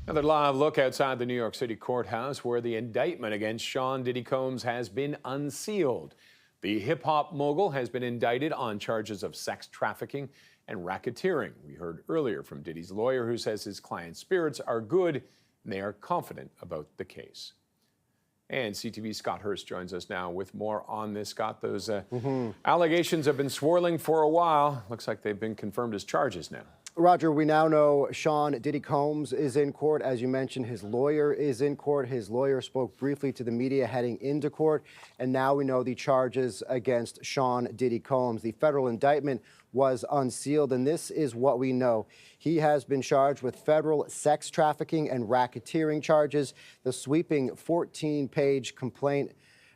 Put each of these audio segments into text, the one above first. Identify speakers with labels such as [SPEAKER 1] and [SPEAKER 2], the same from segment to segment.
[SPEAKER 1] Another live look outside the New York City courthouse where the indictment against Sean Diddy Combs has been unsealed. The hip-hop mogul has been indicted on charges of sex trafficking and racketeering. We heard earlier from Diddy's lawyer, who says his client's spirits are good and they are confident about the case. And CTV's Scott Hurst joins us now with more on this. Scott, those allegations have been swirling for a while. Looks like they've been confirmed as charges now.
[SPEAKER 2] Roger, we now know Sean Diddy Combs is in court. As you mentioned, his lawyer is in court. His lawyer spoke briefly to the media heading into court. And now we know the charges against Sean Diddy Combs. The federal indictment was unsealed, and this is what we know. He has been charged with federal sex trafficking and racketeering charges. The sweeping 14-page complaint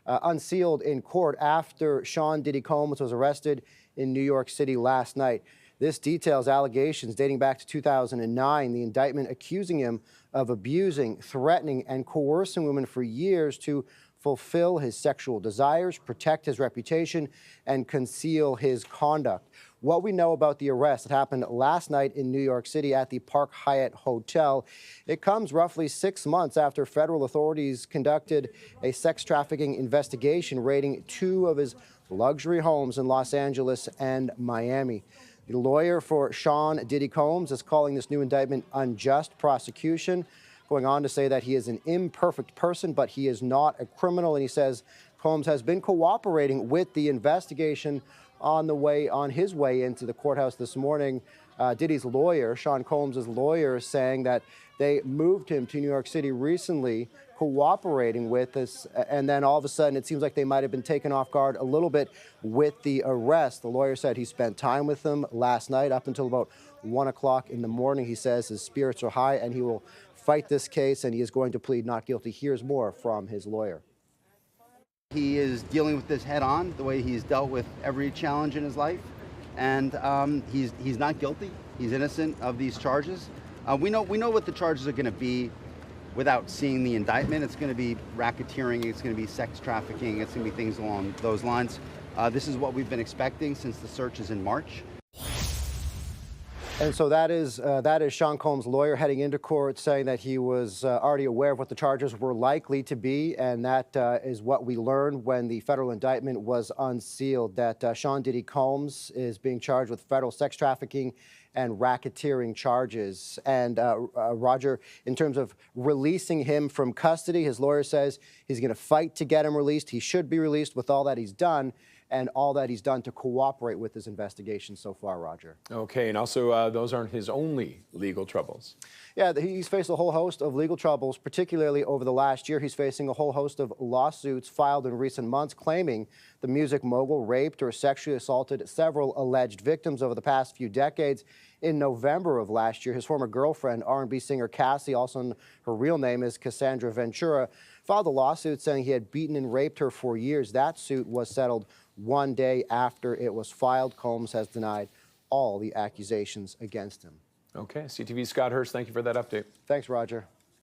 [SPEAKER 2] unsealed in court after Sean Diddy Combs was arrested in New York City last night. This details allegations dating back to 2009, the indictment accusing him of abusing, threatening, and coercing women for years to fulfill his sexual desires, protect his reputation, and conceal his conduct. What we know about the arrest that happened last night in New York City at the Park Hyatt Hotel, it comes roughly 6 months after federal authorities conducted a sex trafficking investigation raiding 2 of his luxury homes in Los Angeles and Miami. The lawyer for Sean Diddy Combs is calling this new indictment unjust prosecution, going on to say that he is an imperfect person, but he is not a criminal. And he says Combs has been cooperating with the investigation on his way into the courthouse this morning. Diddy's lawyer, Sean Combs' lawyer, is saying that they moved him to New York City recently, cooperating with this, and then all of a sudden it seems like they might have been taken off guard a little bit with the arrest. The lawyer said he spent time with them last night up until about 1 o'clock in the morning. He says his spirits are high and he will fight this case, and he is going to plead not guilty. Here's more from his lawyer.
[SPEAKER 3] He is dealing with this head on, the way he's dealt with every challenge in his life. And he's not guilty. He's innocent of these charges. We know what the charges are going to be without seeing the indictment. It's going to be racketeering. It's going to be sex trafficking. It's going to be things along those lines. This is what we've been expecting since the search is in March.
[SPEAKER 2] And so that is Sean Combs' lawyer heading into court, saying that he was already aware of what the charges were likely to be, and that is what we learned when the federal indictment was unsealed, that Sean Diddy Combs is being charged with federal sex trafficking and racketeering charges. And Roger, in terms of releasing him from custody, his lawyer says he's going to fight to get him released. He should be released with all that he's done, and all that he's done to cooperate with this investigation so far, Roger.
[SPEAKER 1] Okay, and also those aren't his only legal troubles.
[SPEAKER 2] Yeah, he's faced a whole host of legal troubles, particularly over the last year. He's facing a whole host of lawsuits filed in recent months claiming the music mogul raped or sexually assaulted several alleged victims over the past few decades. In November of last year, his former girlfriend, R&B singer Cassie, also her real name is Cassandra Ventura, filed a lawsuit saying he had beaten and raped her for years. That suit was settled 1 day after it was filed. Combs has denied all the accusations against him.
[SPEAKER 1] Okay, CTV's Scott Hurst, thank you for that update.
[SPEAKER 2] Thanks, Roger.